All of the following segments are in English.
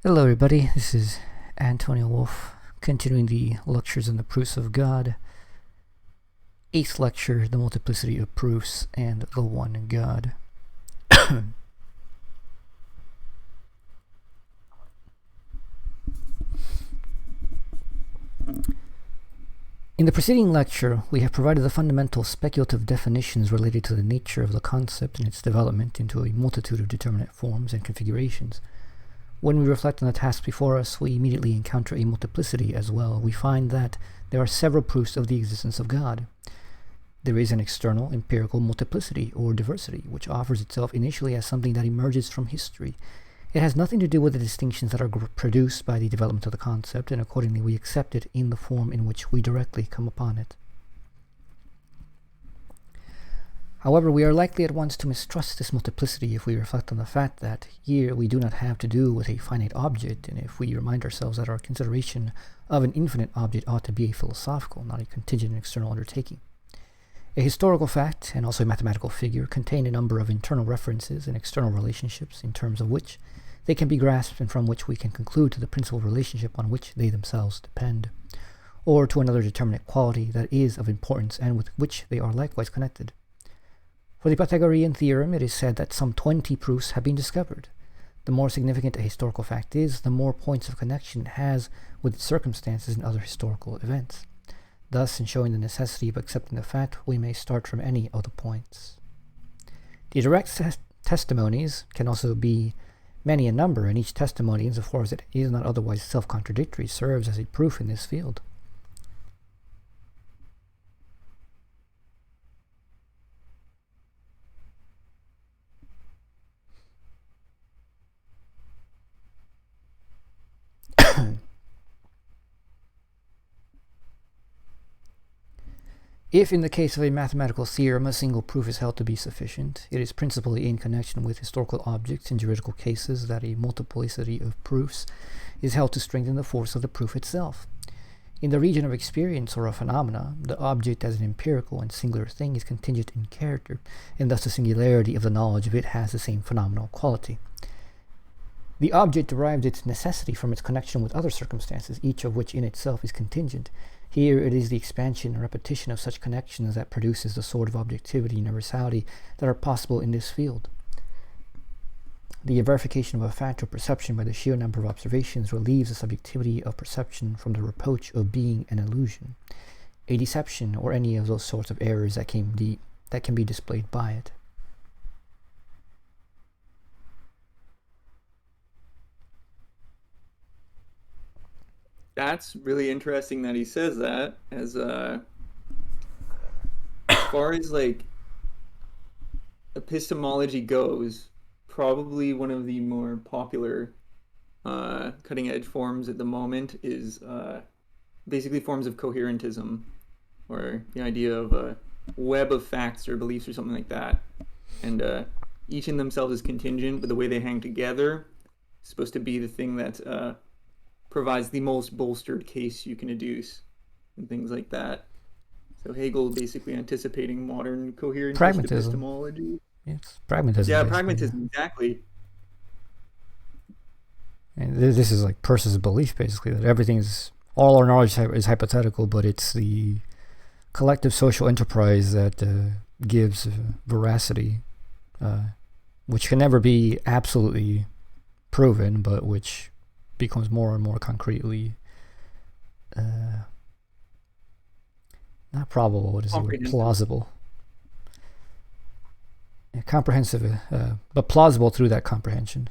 Hello everybody, this is Antonio Wolf, continuing the lectures on the proofs of God. 8th lecture, the multiplicity of proofs and the one God. In the preceding lecture, we have provided the fundamental speculative definitions related to the nature of the concept and its development into a multitude of determinate forms and configurations. When we reflect on the task before us, we immediately encounter a multiplicity as well. We find that there are several proofs of the existence of God. There is an external, empirical multiplicity or diversity, which offers itself initially as something that emerges from history. It has nothing to do with the distinctions that are produced by the development of the concept, and accordingly we accept it in the form in which we directly come upon it. However, we are likely at once to mistrust this multiplicity if we reflect on the fact that here we do not have to do with a finite object, and if we remind ourselves that our consideration of an infinite object ought to be a philosophical, not a contingent and external undertaking. A historical fact, and also a mathematical figure, contain a number of internal references and external relationships in terms of which they can be grasped and from which we can conclude to the principal relationship on which they themselves depend, or to another determinate quality that is of importance and with which they are likewise connected. For the Pythagorean Theorem, it is said that some 20 proofs have been discovered. The more significant a historical fact is, the more points of connection it has with its circumstances and other historical events. Thus, in showing the necessity of accepting the fact, we may start from any of the points. The direct testimonies can also be many in number, and each testimony, insofar as it is not otherwise self-contradictory, serves as a proof in this field. If in the case of a mathematical theorem a single proof is held to be sufficient, it is principally in connection with historical objects in juridical cases that a multiplicity of proofs is held to strengthen the force of the proof itself. In the region of experience or of phenomena, the object as an empirical and singular thing is contingent in character, and thus the singularity of the knowledge of it has the same phenomenal quality. The object derives its necessity from its connection with other circumstances, each of which in itself is contingent. Here it is the expansion and repetition of such connections that produces the sort of objectivity and universality that are possible in this field. The verification of a fact or perception by the sheer number of observations relieves the subjectivity of perception from the reproach of being an illusion, a deception, or any of those sorts of errors that can be displayed by it. That's really interesting that he says that, as far as like epistemology goes, probably one of the more popular cutting edge forms at the moment is basically forms of coherentism, or the idea of a web of facts or beliefs or something like that. And each in themselves is contingent, but the way they hang together is supposed to be the thing that provides the most bolstered case you can adduce, and things like that. So Hegel basically anticipating modern coherent epistemology. It's pragmatism. Yeah, pragmatism, yeah. Exactly. And this is like Peirce's belief, basically, that everything is, all our knowledge is hypothetical, but it's the collective social enterprise that gives veracity, which can never be absolutely proven, but which becomes more and more concretely not probable, what is the word? Plausible. Yeah, comprehensive, but plausible through that comprehension.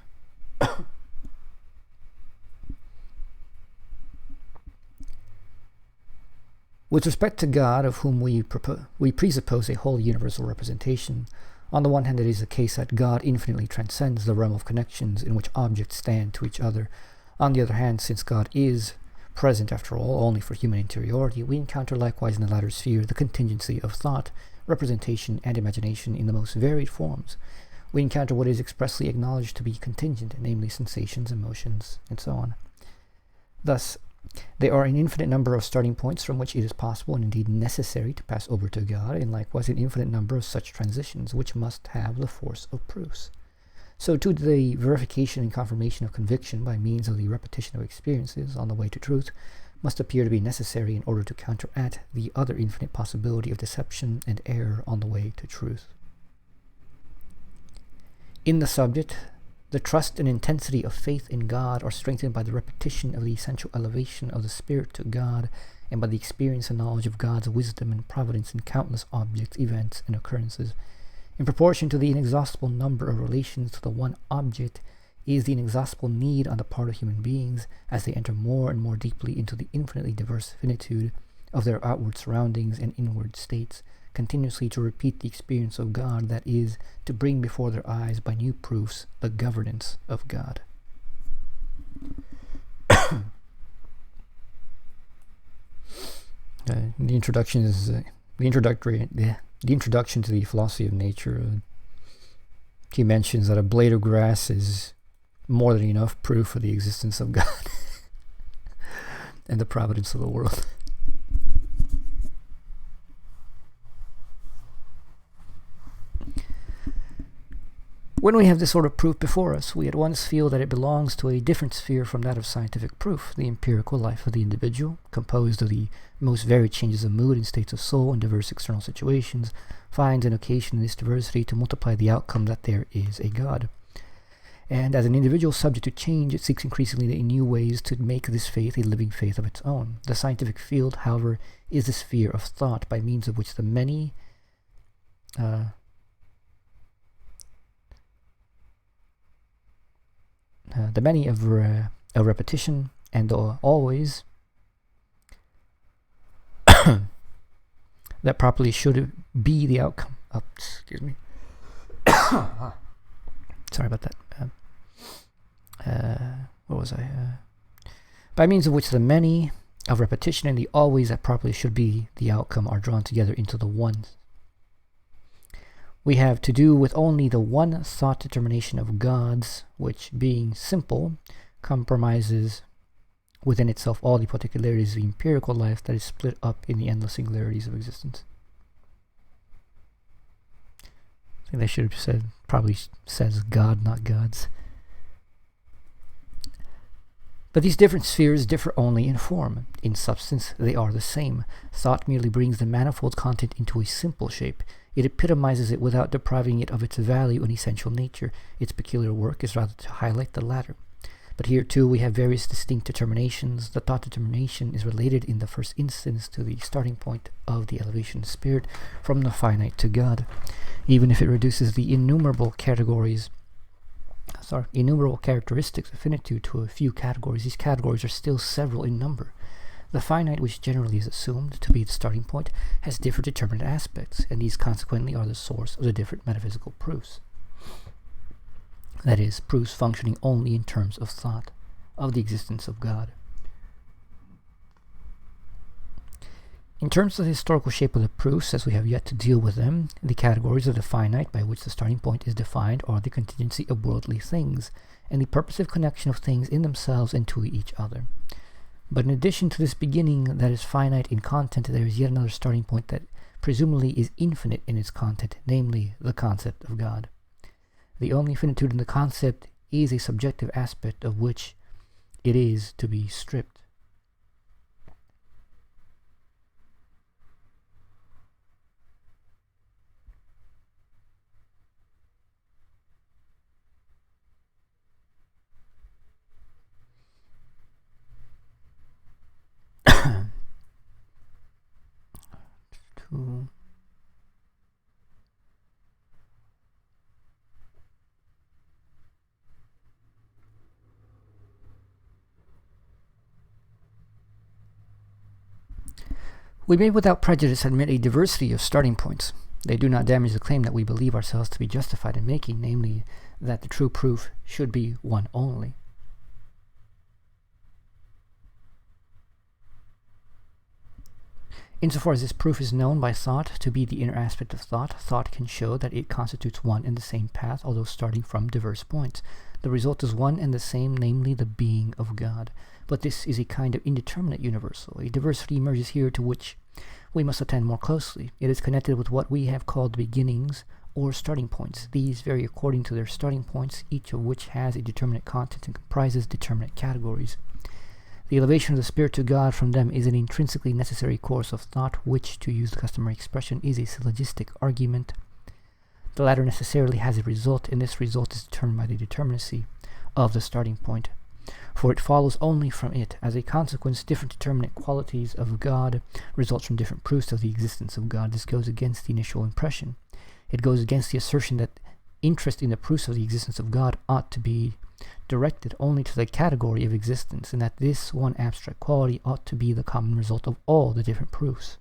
With respect to God, of whom we presuppose a whole universal representation, on the one hand it is the case that God infinitely transcends the realm of connections in which objects stand to each other. On the other hand, since God is present, after all, only for human interiority, we encounter likewise in the latter sphere the contingency of thought, representation, and imagination in the most varied forms. We encounter what is expressly acknowledged to be contingent, namely sensations, emotions, and so on. Thus, there are an infinite number of starting points from which it is possible and indeed necessary to pass over to God, and likewise an infinite number of such transitions which must have the force of proofs. So too the verification and confirmation of conviction by means of the repetition of experiences on the way to truth must appear to be necessary in order to counteract the other infinite possibility of deception and error on the way to truth. In the subject, the trust and intensity of faith in God are strengthened by the repetition of the essential elevation of the spirit to God and by the experience and knowledge of God's wisdom and providence in countless objects, events, and occurrences. In proportion to the inexhaustible number of relations to the one object is the inexhaustible need on the part of human beings, as they enter more and more deeply into the infinitely diverse finitude of their outward surroundings and inward states, continuously to repeat the experience of God, that is, to bring before their eyes by new proofs the governance of God. The introduction is the introduction to the philosophy of nature. He mentions that a blade of grass is more than enough proof for the existence of God and the providence of the world. When we have this sort of proof before us, we at once feel that it belongs to a different sphere from that of scientific proof, the empirical life of the individual, composed of the most varied changes of mood and states of soul in diverse external situations, finds an occasion in this diversity to multiply the outcome that there is a God. And as an individual subject to change, it seeks increasingly in new ways to make this faith a living faith of its own. The scientific field, however, is the sphere of thought, by means of which the many of repetition and the always that properly should be the outcome. Excuse me. Sorry about that. What was I? By means of which the many of repetition and the always that properly should be the outcome are drawn together into the one. We have to do with only the one thought determination of God's, which, being simple, compromises within itself all the particularities of the empirical life that is split up in the endless singularities of existence. I think they should have said, probably says God, not gods. But these different spheres differ only in form. In substance, they are the same. Thought merely brings the manifold content into a simple shape. It epitomizes it without depriving it of its value and essential nature. Its peculiar work is rather to highlight the latter. But here too we have various distinct determinations. The thought determination is related in the first instance to the starting point of the elevation of spirit from the finite to God. Even if it reduces the innumerable characteristics of finitude to a few categories, these categories are still several in number. The finite, which generally is assumed to be the starting point, has different determinate aspects, and these consequently are the source of the different metaphysical proofs. That is, proofs functioning only in terms of thought, of the existence of God. In terms of the historical shape of the proofs, as we have yet to deal with them, the categories of the finite by which the starting point is defined are the contingency of worldly things, and the purposive connection of things in themselves and to each other. But in addition to this beginning that is finite in content, there is yet another starting point that presumably is infinite in its content, namely the concept of God. The only finitude in the concept is a subjective aspect of which it is to be stripped. We may without prejudice admit a diversity of starting points. They do not damage the claim that we believe ourselves to be justified in making, namely, that the true proof should be one only. Insofar as this proof is known by thought to be the inner aspect of thought, thought can show that it constitutes one and the same path, although starting from diverse points. The result is one and the same, namely the being of God. But this is a kind of indeterminate universal. A diversity emerges here to which we must attend more closely. It is connected with what we have called the beginnings or starting points. These vary according to their starting points, each of which has a determinate content and comprises determinate categories. The elevation of the spirit to God from them is an intrinsically necessary course of thought, which, to use the customary expression, is a syllogistic argument. The latter necessarily has a result, and this result is determined by the determinacy of the starting point. For it follows only from it. As a consequence, different determinate qualities of God result from different proofs of the existence of God. This goes against the initial impression. It goes against the assertion that interest in the proofs of the existence of God ought to be directed only to the category of existence, and that this one abstract quality ought to be the common result of all the different proofs.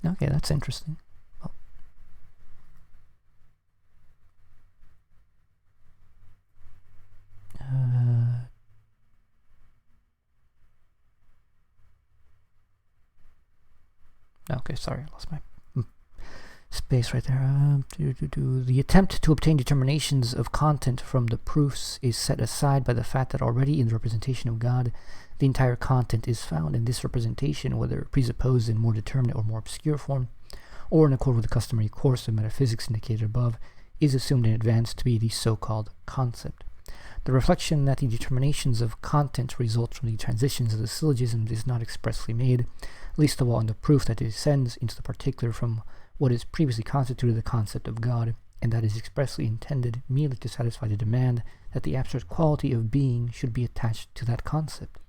Okay, that's interesting. Oh. Okay, sorry, I lost my space right there. The attempt to obtain determinations of content from the proofs is set aside by the fact that already in the representation of God, the entire content is found, and this representation, whether presupposed in more determinate or more obscure form, or in accord with the customary course of metaphysics indicated above, is assumed in advance to be the so-called concept. The reflection that the determinations of content result from the transitions of the syllogisms is not expressly made, least of all in the proof that it descends into the particular from what is previously constituted the concept of God, and that is expressly intended merely to satisfy the demand that the abstract quality of being should be attached to that concept.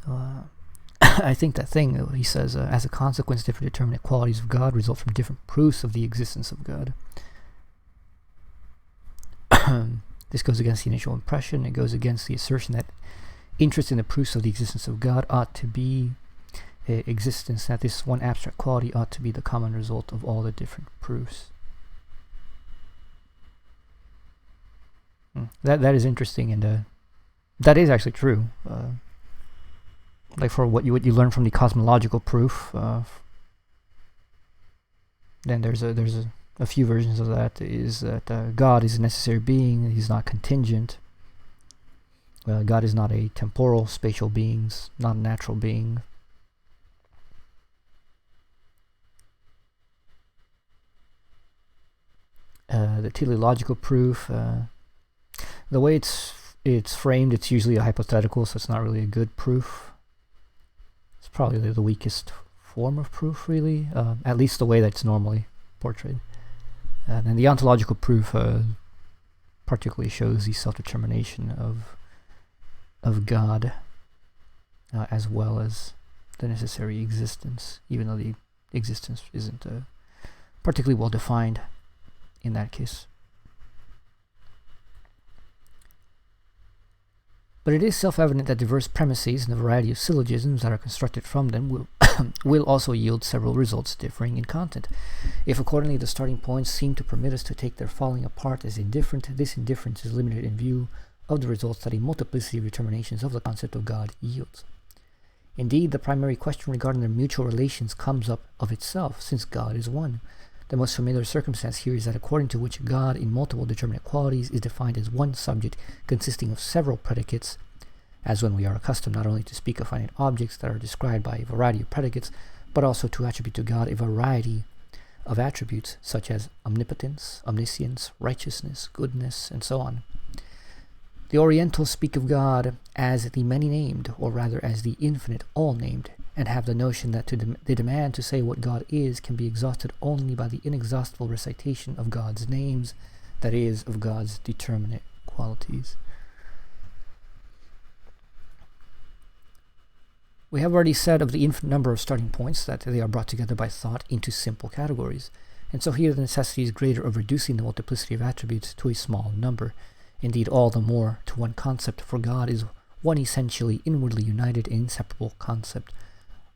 So, I think that thing, he says, as a consequence, different determinate qualities of God result from different proofs of the existence of God. This goes against the initial impression. It goes against the assertion that interest in the proofs of the existence of God ought to be existence, that this one abstract quality ought to be the common result of all the different proofs. That is interesting, and that is actually true. Like for what you learn from the cosmological proof, then there's a few versions of that. Is that God is a necessary being; He's not contingent. God is not a temporal, spatial being, not a natural being. The teleological proof, the way it's framed, it's usually a hypothetical, so it's not really a good proof. It's probably the weakest form of proof, really, at least the way that's normally portrayed. And then the ontological proof particularly shows the self-determination of God, as well as the necessary existence, even though the existence isn't particularly well defined in that case. But it is self-evident that diverse premises and the variety of syllogisms that are constructed from them will also yield several results differing in content. If accordingly the starting points seem to permit us to take their falling apart as indifferent, this indifference is limited in view of the results that a multiplicity of determinations of the concept of God yields. Indeed, the primary question regarding their mutual relations comes up of itself, since God is one. The most familiar circumstance here is that according to which God in multiple determinate qualities is defined as one subject consisting of several predicates, as when we are accustomed not only to speak of finite objects that are described by a variety of predicates, but also to attribute to God a variety of attributes such as omnipotence, omniscience, righteousness, goodness, and so on. The Orientals speak of God as the many-named, or rather as the infinite all-named, and have the notion that the demand to say what God is can be exhausted only by the inexhaustible recitation of God's names, that is, of God's determinate qualities. We have already said of the infinite number of starting points that they are brought together by thought into simple categories, and so here the necessity is greater of reducing the multiplicity of attributes to a small number, indeed all the more to one concept, for God is one essentially inwardly united and inseparable concept.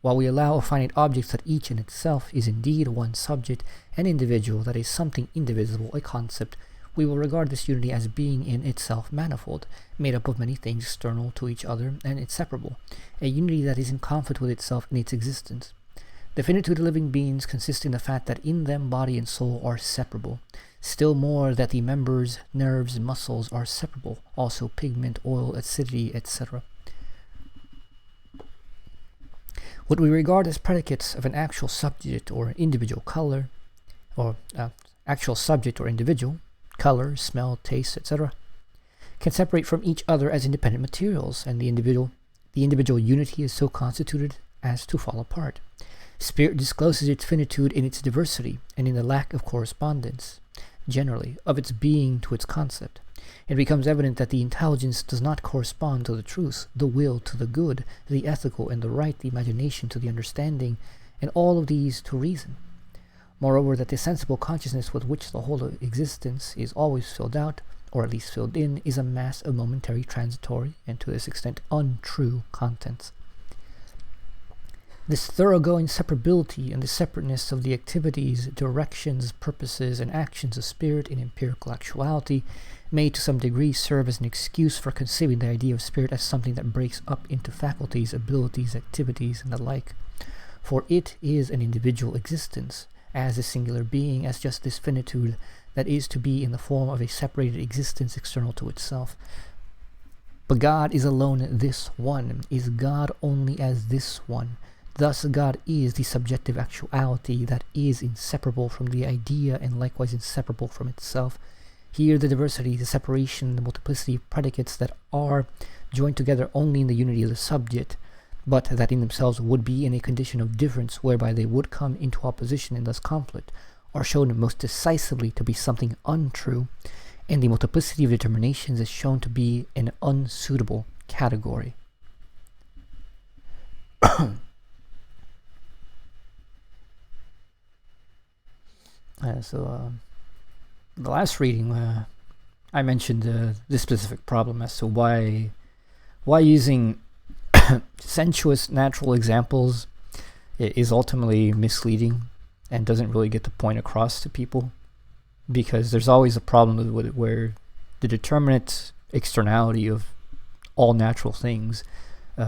While we allow of finite objects that each in itself is indeed one subject, an individual, that is something indivisible, a concept, we will regard this unity as being in itself manifold, made up of many things external to each other and inseparable, a unity that is in conflict with itself in its existence. The finitude of living beings consists in the fact that in them body and soul are separable, still more that the members, nerves, and muscles are separable, also pigment, oil, acidity, etc. What we regard as predicates of an actual subject or individual color, or actual subject or individual, color, smell, taste, etc., can separate from each other as independent materials, and the individual unity is so constituted as to fall apart. Spirit discloses its finitude in its diversity, and in the lack of correspondence, generally, of its being to its concept. It becomes evident that the intelligence does not correspond to the truth, the will to the good, the ethical and the right, the imagination to the understanding, and all of these to reason. Moreover, that the sensible consciousness with which the whole of existence is always filled out, or at least filled in, is a mass of momentary, transitory, and to this extent untrue contents. This thoroughgoing separability and the separateness of the activities, directions, purposes, and actions of spirit in empirical actuality may to some degree serve as an excuse for conceiving the idea of spirit as something that breaks up into faculties, abilities, activities, and the like. For it is an individual existence, as a singular being, as just this finitude that is to be in the form of a separated existence external to itself. But God is alone this one, is God only as this one. Thus God is the subjective actuality that is inseparable from the idea and likewise inseparable from itself. Here the diversity, the separation, the multiplicity of predicates that are joined together only in the unity of the subject, but that in themselves would be in a condition of difference whereby they would come into opposition and thus conflict, are shown most decisively to be something untrue, and the multiplicity of determinations is shown to be an unsuitable category. The last reading, I mentioned this specific problem as to why using sensuous natural examples is ultimately misleading and doesn't really get the point across to people, because there's always a problem with it where the determinate externality of all natural things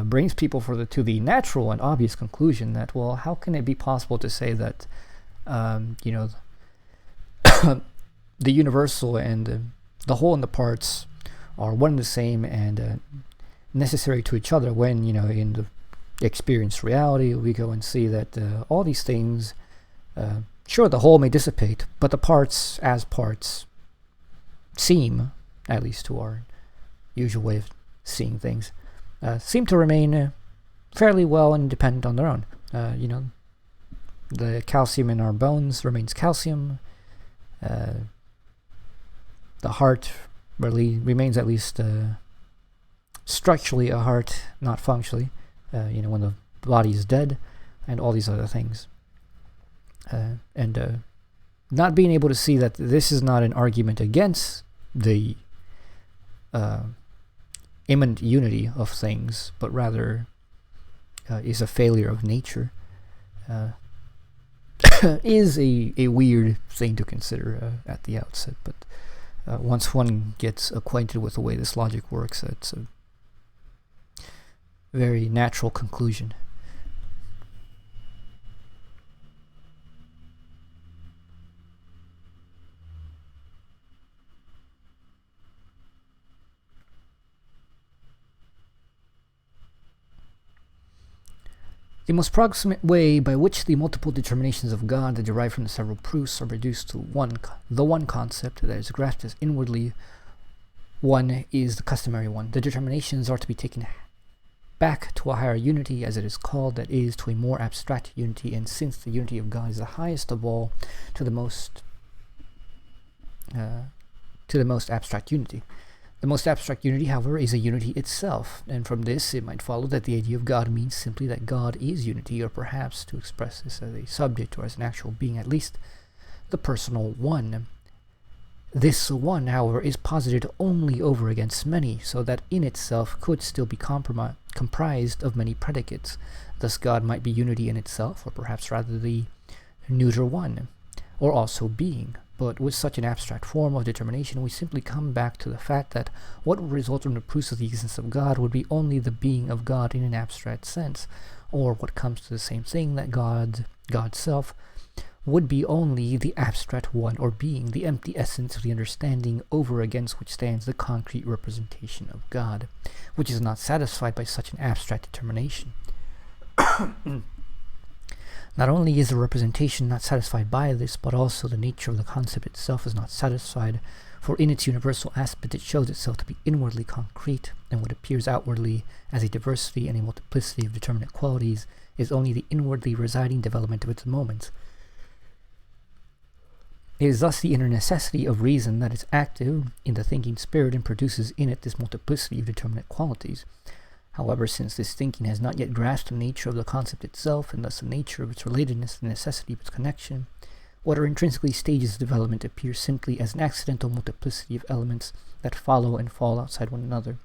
brings people to the natural and obvious conclusion that, well, how can it be possible to say that the universal and the whole and the parts are one and the same and necessary to each other, when, in the experienced reality we go and see that all these things, sure, the whole may dissipate, but the parts as parts seem, at least to our usual way of seeing things, seem to remain fairly well independent on their own. The calcium in our bones remains calcium. The heart really remains at least structurally a heart, not functionally, when the body is dead, and all these other things. And not being able to see that this is not an argument against the immanent unity of things, but rather is a failure of nature, is a weird thing to consider at the outset. But once one gets acquainted with the way this logic works, it's a very natural conclusion. The most proximate way by which the multiple determinations of God that derive from the several proofs are reduced to the one concept that is grasped as inwardly one is the customary one. The determinations are to be taken back to a higher unity, as it is called, that is, to a more abstract unity, and since the unity of God is the highest of all, to the most abstract unity. The most abstract unity, however, is a unity itself, and from this it might follow that the idea of God means simply that God is unity, or perhaps, to express this as a subject or as an actual being, at least the personal one. This one, however, is posited only over against many, so that in itself could still be comprised of many predicates. Thus God might be unity in itself, or perhaps rather the neuter one, or also being. But with such an abstract form of determination, we simply come back to the fact that what would result from the proofs of the existence of God would be only the being of God in an abstract sense, or what comes to the same thing, that God's self would be only the abstract one or being, the empty essence of the understanding over against which stands the concrete representation of God, which is not satisfied by such an abstract determination. Not only is the representation not satisfied by this, but also the nature of the concept itself is not satisfied, for in its universal aspect it shows itself to be inwardly concrete, and what appears outwardly as a diversity and a multiplicity of determinate qualities is only the inwardly residing development of its moments. It is thus the inner necessity of reason that is active in the thinking spirit and produces in it this multiplicity of determinate qualities. However, since this thinking has not yet grasped the nature of the concept itself, and thus the nature of its relatedness, the necessity of its connection, what are intrinsically stages of development appear simply as an accidental multiplicity of elements that follow and fall outside one another.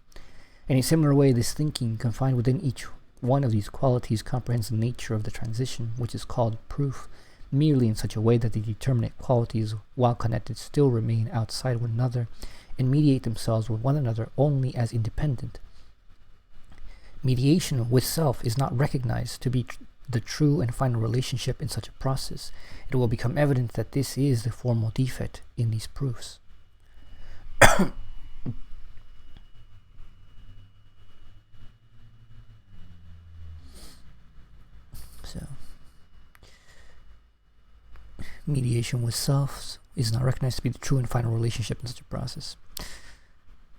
In a similar way, this thinking, confined within each one of these qualities, comprehends the nature of the transition, which is called proof, merely in such a way that the determinate qualities, while connected, still remain outside one another, and mediate themselves with one another only as independent. Mediation with self is not recognized to be the true and final relationship in such a process. It will become evident that this is the formal defect in these proofs. So, mediation with self is not recognized to be the true and final relationship in such a process.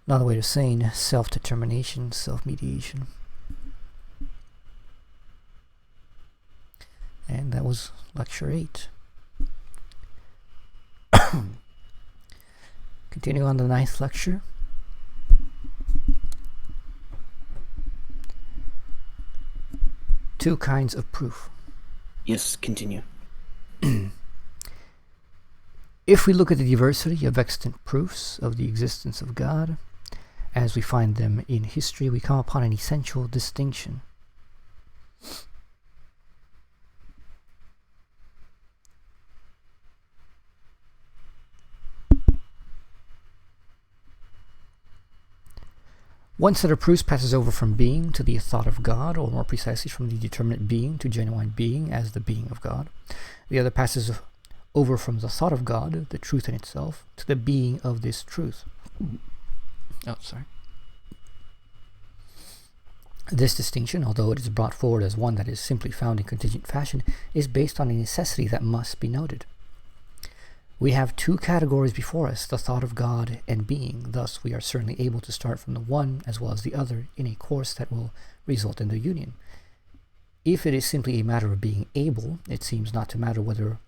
Another way of saying self-determination, self-mediation. And that was lecture 8. Continuing on the 9th lecture. Two kinds of proof. Yes, continue. If we look at the diversity of extant proofs of the existence of God, as we find them in history, we come upon an essential distinction. One set of proofs passes over from being to the thought of God, or more precisely from the determinate being to genuine being as the being of God. The other passes over from the thought of God, the truth in itself, to the being of this truth. This distinction, although it is brought forward as one that is simply found in contingent fashion, is based on a necessity that must be noted. We have two categories before us, the thought of God and being. Thus, we are certainly able to start from the one as well as the other in a course that will result in their union. If it is simply a matter of being able, it seems not to matter where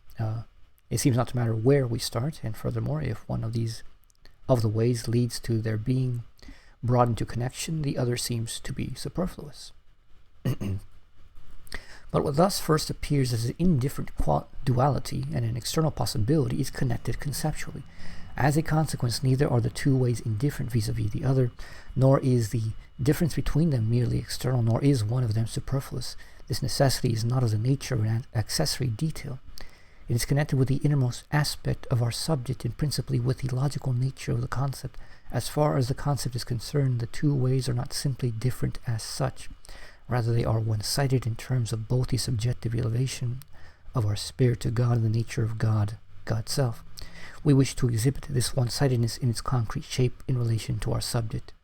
we start, and furthermore, if one of the ways leads to their being brought into connection, the other seems to be superfluous. But what thus first appears as an indifferent duality and an external possibility is connected conceptually. As a consequence, neither are the two ways indifferent vis-a-vis the other, nor is the difference between them merely external, nor is one of them superfluous. This necessity is not of the nature of an accessory detail. It is connected with the innermost aspect of our subject and principally with the logical nature of the concept. As far as the concept is concerned, the two ways are not simply different as such. Rather, they are one-sided in terms of both the subjective elevation of our spirit to God and the nature of God, God's self. We wish to exhibit this one-sidedness in its concrete shape in relation to our subject.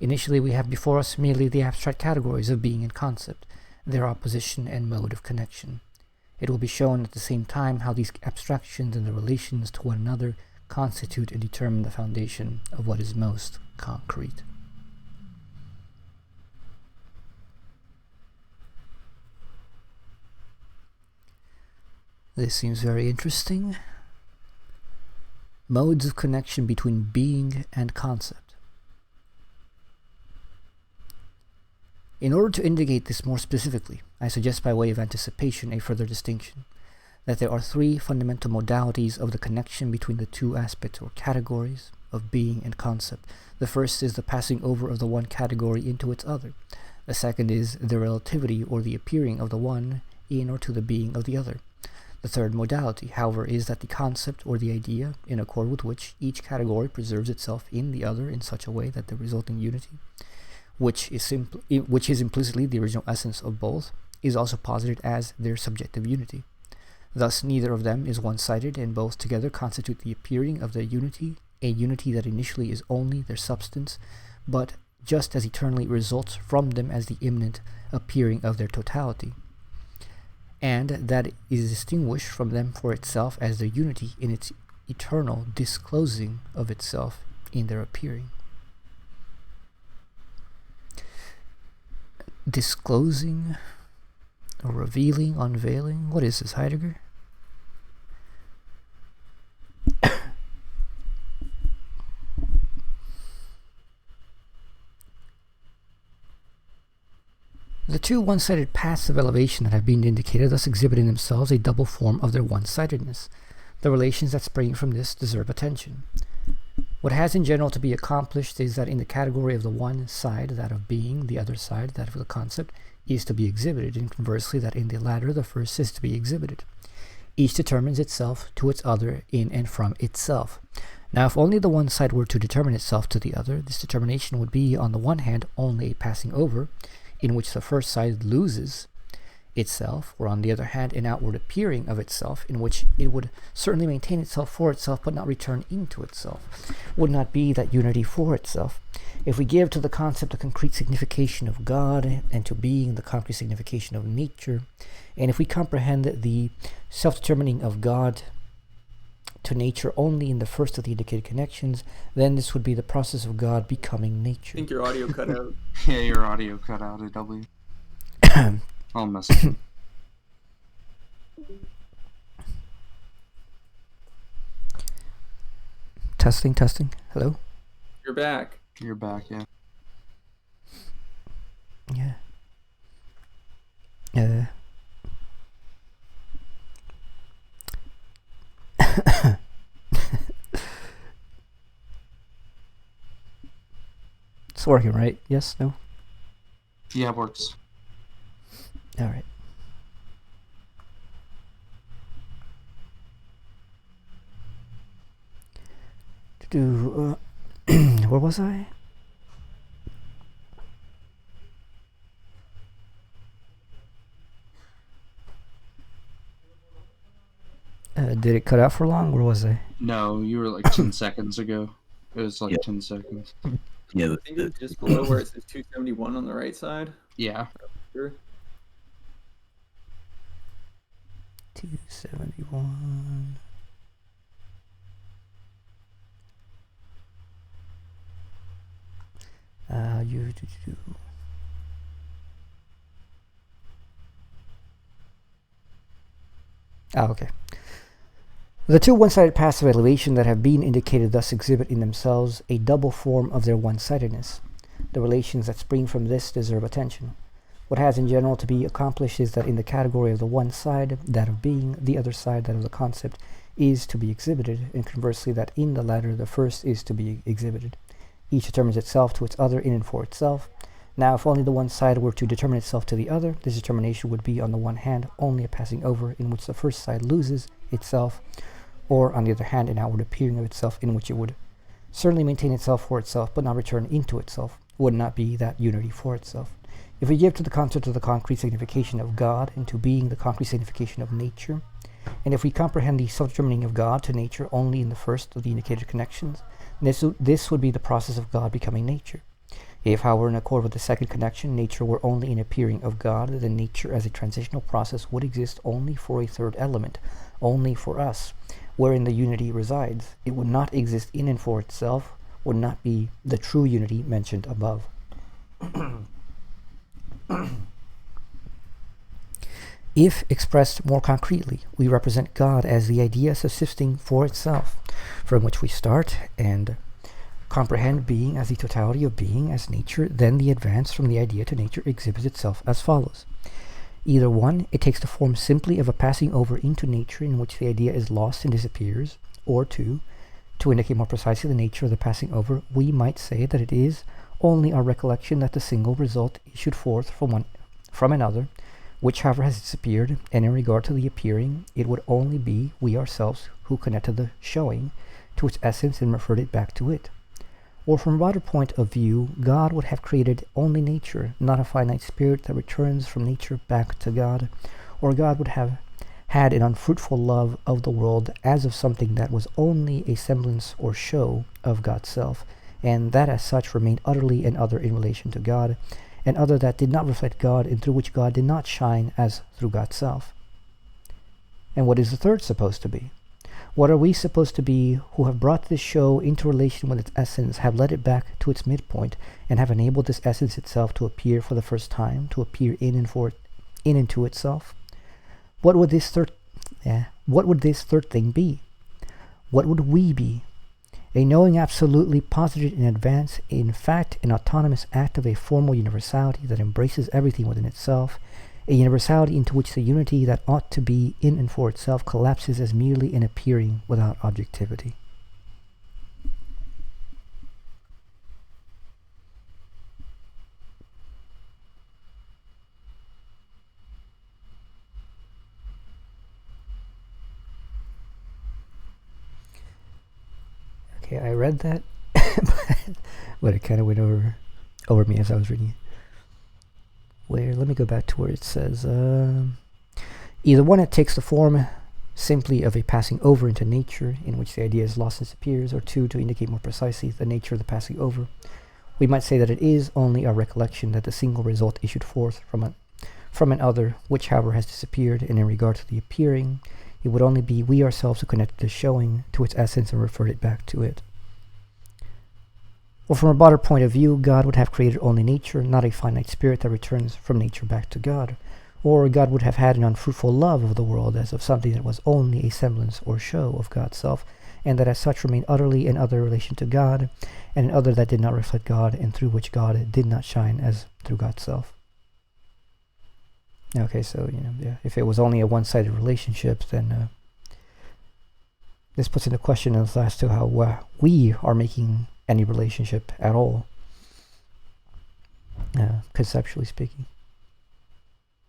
Initially, we have before us merely the abstract categories of being and concept, their opposition and mode of connection. It will be shown at the same time how these abstractions and their relations to one another constitute and determine the foundation of what is most concrete. This seems very interesting. Modes of connection between being and concept. In order to indicate this more specifically, I suggest by way of anticipation a further distinction, that there are three fundamental modalities of the connection between the two aspects or categories of being and concept. The first is the passing over of the one category into its other. The second is the relativity or the appearing of the one in or to the being of the other. The third modality, however, is that the concept or the idea, in accord with which each category preserves itself in the other in such a way that the resulting unity, which is implicitly the original essence of both, is also posited as their subjective unity. Thus, neither of them is one-sided, and both together constitute the appearing of their unity, a unity that initially is only their substance, but just as eternally results from them as the immanent appearing of their totality, and that is distinguished from them for itself as their unity in its eternal disclosing of itself in their appearing. Disclosing, or revealing, unveiling. What is this, Heidegger? The two one-sided paths of elevation that have been indicated thus exhibit in themselves a double form of their one-sidedness. The relations that spring from this deserve attention. What has in general to be accomplished is that in the category of the one side, that of being, the other side, that of the concept, is to be exhibited, and conversely that in the latter, the first is to be exhibited. Each determines itself to its other in and from itself. Now, if only the one side were to determine itself to the other, this determination would be, on the one hand, only a passing over, in which the first side loses itself, or on the other hand, an outward appearing of itself, in which it would certainly maintain itself for itself, but not return into itself, would not be that unity for itself. If we give to the concept a concrete signification of God, and to being the concrete signification of nature, and if we comprehend the self-determining of God to nature only in the first of the indicated connections, then this would be the process of God becoming nature. I think your audio cut out. Yeah, your audio cut out at W. I'll mess it. Testing. Hello? You're back. You're back, yeah. Yeah. It's working, right? Yes? No? Yeah, it works. Alright. Where was I? Did it cut out for long? Where was I? No, you were like 10 seconds ago. It was like 10 seconds. Yeah, I think it's just below where it says 271 on the right side. Yeah. Sure. 271. Okay. The two one-sided paths of elevation that have been indicated thus exhibit in themselves a double form of their one-sidedness. The relations that spring from this deserve attention. What has in general to be accomplished is that in the category of the one side, that of being, the other side, that of the concept, is to be exhibited, and conversely that in the latter, the first is to be exhibited. Each determines itself to its other in and for itself. Now, if only the one side were to determine itself to the other, this determination would be, on the one hand, only a passing over in which the first side loses itself, or, on the other hand, an outward appearing of itself in which it would certainly maintain itself for itself, but not return into itself, would not be that unity for itself. If we give to the concept of the concrete signification of God, and to being the concrete signification of nature, and if we comprehend the self-determining of God to nature only in the first of the indicated connections, this would be the process of God becoming nature. If, however, in accord with the second connection, nature were only an appearing of God, then nature as a transitional process would exist only for a third element, only for us, wherein the unity resides. It would not exist in and for itself, would not be the true unity mentioned above. If expressed more concretely, we represent God as the idea subsisting for itself, from which we start, and comprehend being as the totality of being as nature. Then the advance from the idea to nature exhibits itself as follows. Either 1, it takes the form simply of a passing over into nature in which the idea is lost and disappears, or 2, to indicate more precisely the nature of the passing over, we might say that it is only our recollection that the single result issued forth from another, which however has disappeared, and in regard to the appearing, it would only be we ourselves who connected the showing to its essence and referred it back to it. Or from a broader point of view, God would have created only nature, not a finite spirit that returns from nature back to God, or God would have had an unfruitful love of the world as of something that was only a semblance or show of God's self, and that as such remained utterly an other in relation to God, an other that did not reflect God and through which God did not shine as through God's self. And what is the third supposed to be? What are we supposed to be who have brought this show into relation with its essence, have led it back to its midpoint, and have enabled this essence itself to appear for the first time, to appear in and to itself? What would this third thing be? What would we be? A knowing absolutely posited in advance, in fact, an autonomous act of a formal universality that embraces everything within itself, a universality into which the unity that ought to be in and for itself collapses as merely an appearing without objectivity. Okay, I read that, but it kind of went over me as I was reading it. Let me go back to where it says, either one, it takes the form simply of a passing over into nature, in which the idea is lost and disappears, or two, to indicate more precisely the nature of the passing over, we might say that it is only our recollection that the single result issued forth from an other, which however has disappeared, and in regard to the appearing, it would only be we ourselves who connected the showing to its essence and referred it back to it. Or from a broader point of view, God would have created only nature, not a finite spirit that returns from nature back to God. Or God would have had an unfruitful love of the world as of something that was only a semblance or show of God's self, and that as such remained utterly in other relation to God, and an other that did not reflect God, and through which God did not shine as through God's self. Okay, so, if it was only a one-sided relationship, then this puts into question as to how we are making any relationship at all, conceptually speaking.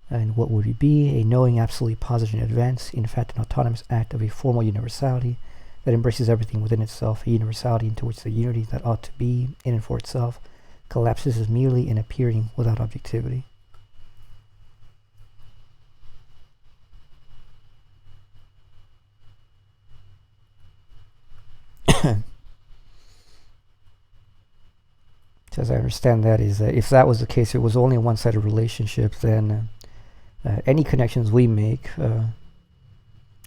And what would it be? A knowing absolutely positive in advance, in fact an autonomous act of a formal universality that embraces everything within itself, a universality into which the unity that ought to be in and for itself collapses as merely an appearing without objectivity. So as I understand that is that if that was the case, it was only a one-sided relationship, then any connections we make,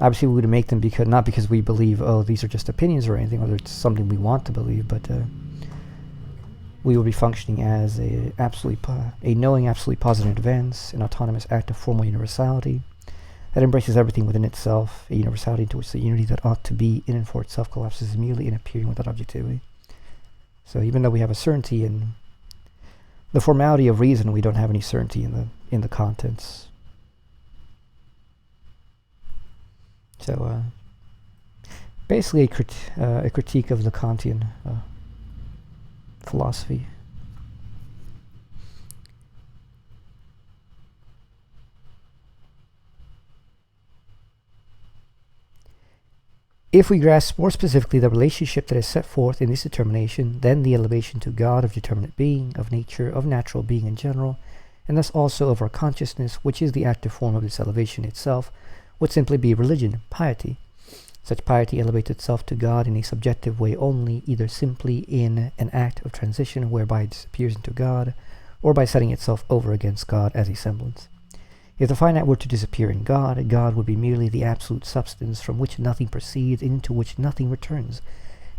obviously we would make them not because we believe, these are just opinions or anything, or it's something we want to believe, but we would be functioning as a knowing absolutely positive advance, an autonomous act of formal universality that embraces everything within itself, a universality into which the unity that ought to be in and for itself collapses merely in appearing without objectivity. So even though we have a certainty in the formality of reason, we don't have any certainty in the contents. So basically a critique of the Kantian philosophy. If we grasp more specifically the relationship that is set forth in this determination, then the elevation to God of determinate being, of nature, of natural being in general, and thus also of our consciousness, which is the active form of this elevation itself, would simply be religion, piety. Such piety elevates itself to God in a subjective way only, either simply in an act of transition whereby it disappears into God, or by setting itself over against God as a semblance. If the finite were to disappear in God, God would be merely the absolute substance from which nothing proceeds and into which nothing returns,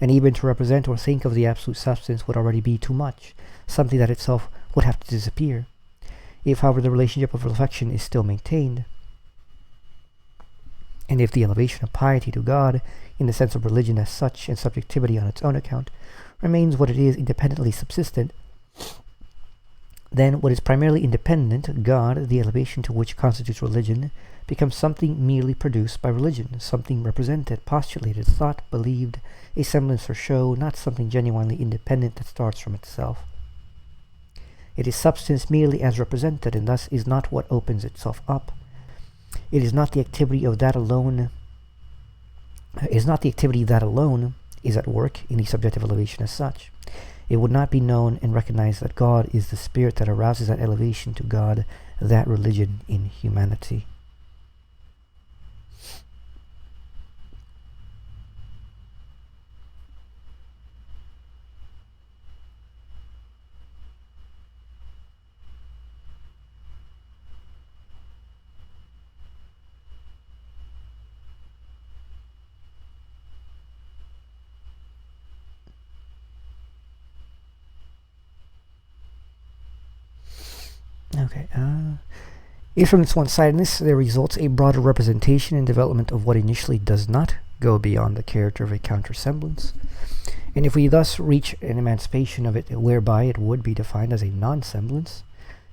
and even to represent or think of the absolute substance would already be too much, something that itself would have to disappear. If, however, the relationship of reflection is still maintained, and if the elevation of piety to God, in the sense of religion as such and subjectivity on its own account, remains what it is independently subsistent, then what is primarily independent, God, the elevation to which constitutes religion, becomes something merely produced by religion, something represented, postulated, thought, believed, a semblance or show, not something genuinely independent that starts from itself. It is substance merely as represented, and thus is not what opens itself up. It is not the activity of that alone. It is not the activity that alone is at work in the subjective elevation as such. It would not be known and recognized that God is the spirit that arouses that elevation to God, that religion in humanity. Okay. If from its one-sidedness there results a broader representation and development of what initially does not go beyond the character of a countersemblance, and if we thus reach an emancipation of it whereby it would be defined as a non-semblance,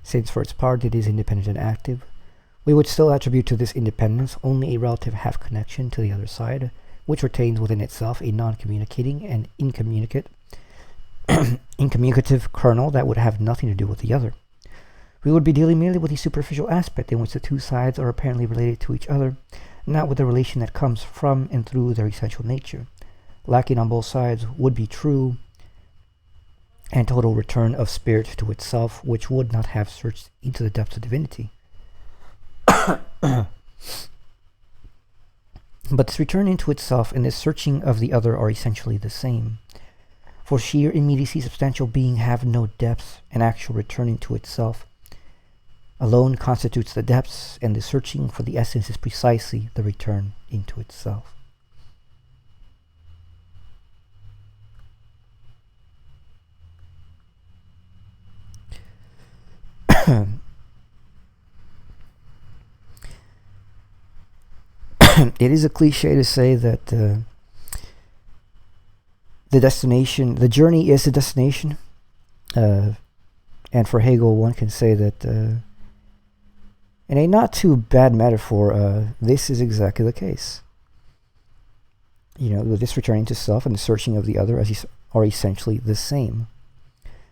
since for its part it is independent and active, we would still attribute to this independence only a relative half-connection to the other side, which retains within itself a non-communicating and incommunicative kernel that would have nothing to do with the other. We would be dealing merely with the superficial aspect in which the two sides are apparently related to each other, not with the relation that comes from and through their essential nature. Lacking on both sides would be true and total return of spirit to itself, which would not have searched into the depths of divinity. But this return into itself and this searching of the other are essentially the same. For sheer immediacy, substantial being have no depth, and actual return into itself alone constitutes the depths, and the searching for the essence is precisely the return into itself. It is a cliche to say that the journey is the destination. And for Hegel, one can say that in a not too bad metaphor, this is exactly the case. This returning to self and the searching of the other are essentially the same.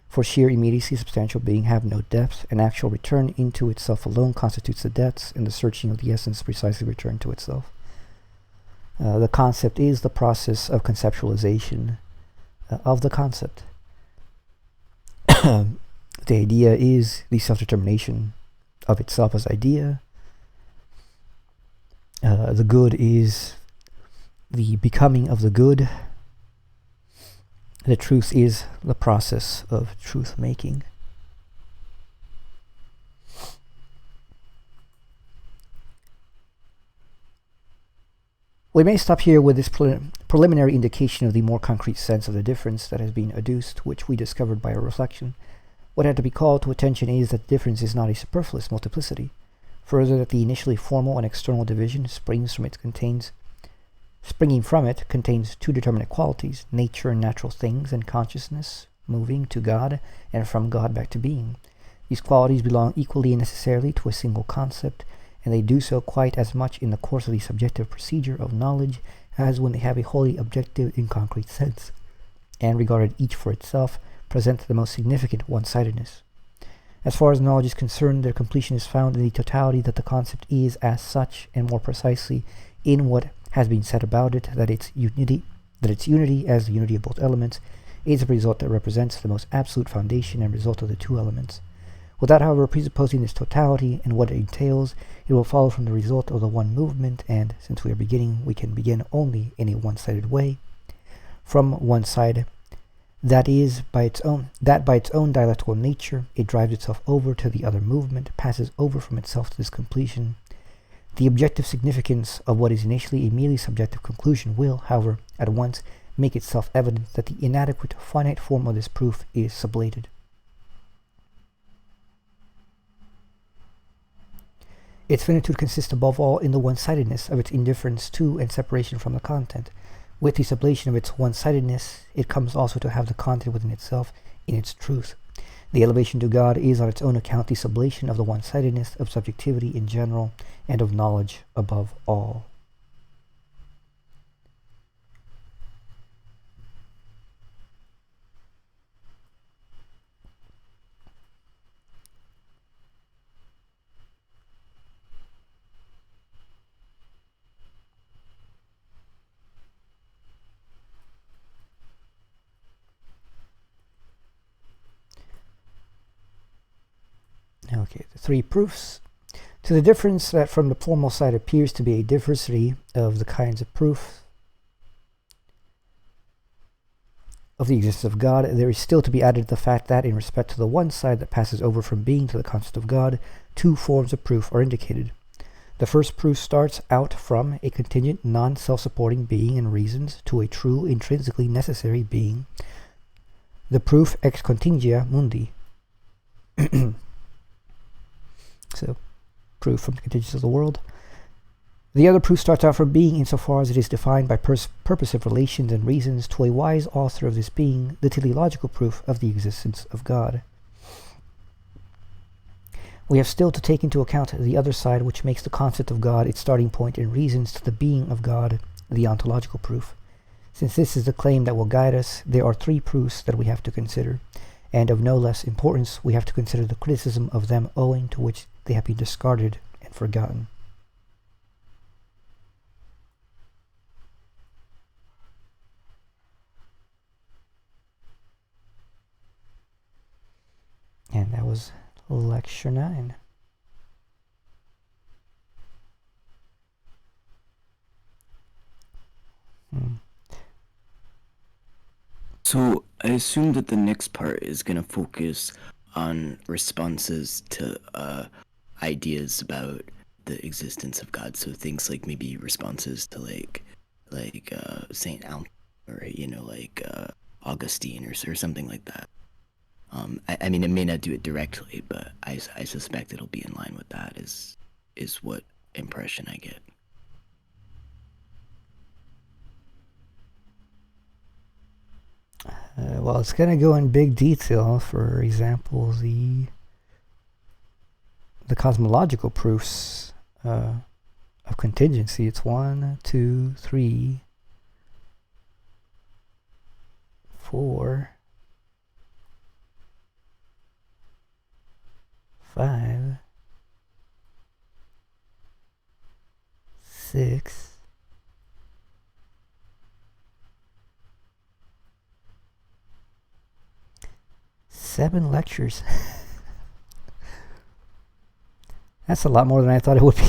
For sheer immediacy, substantial being have no depth, and actual return into itself alone constitutes the depths, and the searching of the essence precisely return to itself. The concept is the process of conceptualization of the concept. The idea is the self-determination of itself as idea. The good is the becoming of the good. The truth is the process of truth-making. We may stop here with this preliminary indication of the more concrete sense of the difference that has been adduced, which we discovered by our reflection. What had to be called to attention is that the difference is not a superfluous multiplicity. Further, that the initially formal and external division springing from it contains two determinate qualities, nature and natural things, and consciousness, moving to God and from God back to being. These qualities belong equally and necessarily to a single concept, and they do so quite as much in the course of the subjective procedure of knowledge as when they have a wholly objective and concrete sense, and regarded each for itself, present the most significant one-sidedness. As far as knowledge is concerned, their completion is found in the totality that the concept is as such, and more precisely in what has been said about it, that its unity as the unity of both elements is a result that represents the most absolute foundation and result of the two elements. Without, however, presupposing this totality and what it entails, it will follow from the result of the one movement, and since we are beginning, we can begin only in a one-sided way. From one side, that by its own dialectical nature, it drives itself over to the other movement, passes over from itself to this completion. The objective significance of what is initially a merely subjective conclusion will, however, at once make itself evident that the inadequate finite form of this proof is sublated. Its finitude consists above all in the one-sidedness of its indifference to and separation from the content. With the sublation of its one-sidedness, it comes also to have the content within itself in its truth. The elevation to God is on its own account the sublation of the one-sidedness of subjectivity in general and of knowledge above all. Okay, the three proofs. To the difference that from the formal side appears to be a diversity of the kinds of proof of the existence of God, there is still to be added the fact that in respect to the one side that passes over from being to the concept of God, two forms of proof are indicated. The first proof starts out from a contingent, non-self-supporting being and reasons to a true, intrinsically necessary being. The proof ex contingentia mundi. So, proof from the contingents of the world. The other proof starts out from being insofar as it is defined by purposive relations and reasons to a wise author of this being, the teleological proof of the existence of God. We have still to take into account the other side which makes the concept of God its starting point and reasons to the being of God, the ontological proof. Since this is the claim that will guide us, there are three proofs that we have to consider, and of no less importance, we have to consider the criticism of them owing to which they have been discarded and forgotten. And that was lecture 9. So I assume that the next part is going to focus on responses to ideas about the existence of God. So things like maybe responses to like Saint Al, or Augustine or something like that. I mean, it may not do it directly, but I suspect it'll be in line with that. Is what impression I get. Well, it's going to go in big detail. For example, the cosmological proofs of contingency. It's 1, 2, 3, 4, 5, 6, 7 lectures. That's a lot more than I thought it would be.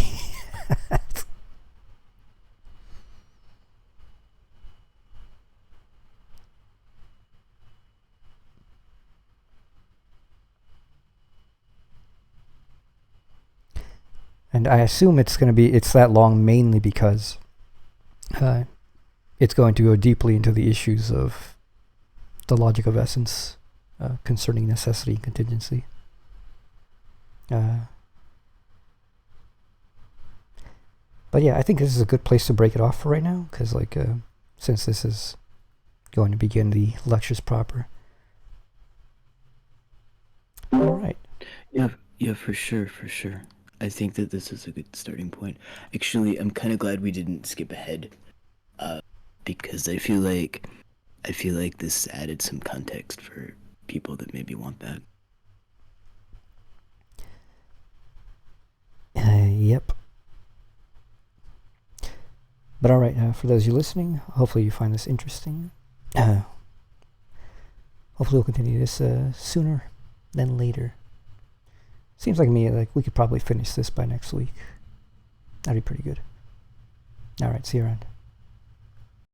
And I assume it's that long mainly because it's going to go deeply into the issues of the logic of essence concerning necessity and contingency. But yeah, I think this is a good place to break it off for right now, because since this is going to begin the lectures proper. All right. Yeah, for sure. I think that this is a good starting point. Actually, I'm kind of glad we didn't skip ahead, because I feel like this added some context for people that maybe want that. Yep. But all right, for those of you listening, hopefully you find this interesting. Hopefully we'll continue this sooner than later. Seems like we could probably finish this by next week. That'd be pretty good. All right, see you around.